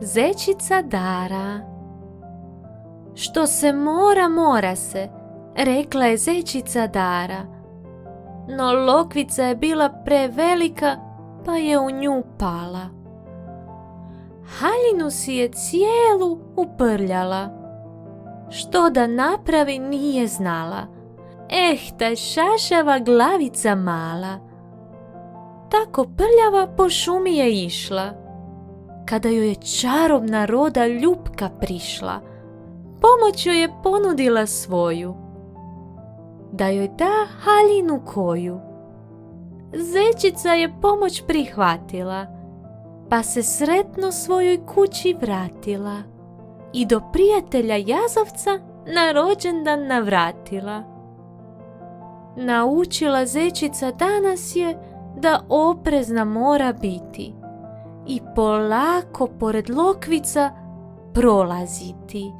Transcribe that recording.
Zečica Dara. Što se mora, mora se, rekla je zečica Dara. No lokvica je bila prevelika, pa je u nju pala. Haljinu si je cijelu uprljala. Što da napravi nije znala. Ta šašava glavica mala. Tako prljava po šumi je išla. Kada joj je čarobna roda Ljupka prišla, pomoć joj je ponudila svoju, da joj da haljinu koju. Zečica je pomoć prihvatila, pa se sretno svojoj kući vratila i do prijatelja Jazavca na rođendan navratila. Naučila zečica danas je da oprezna mora biti i polako pored lokvica prolaziti.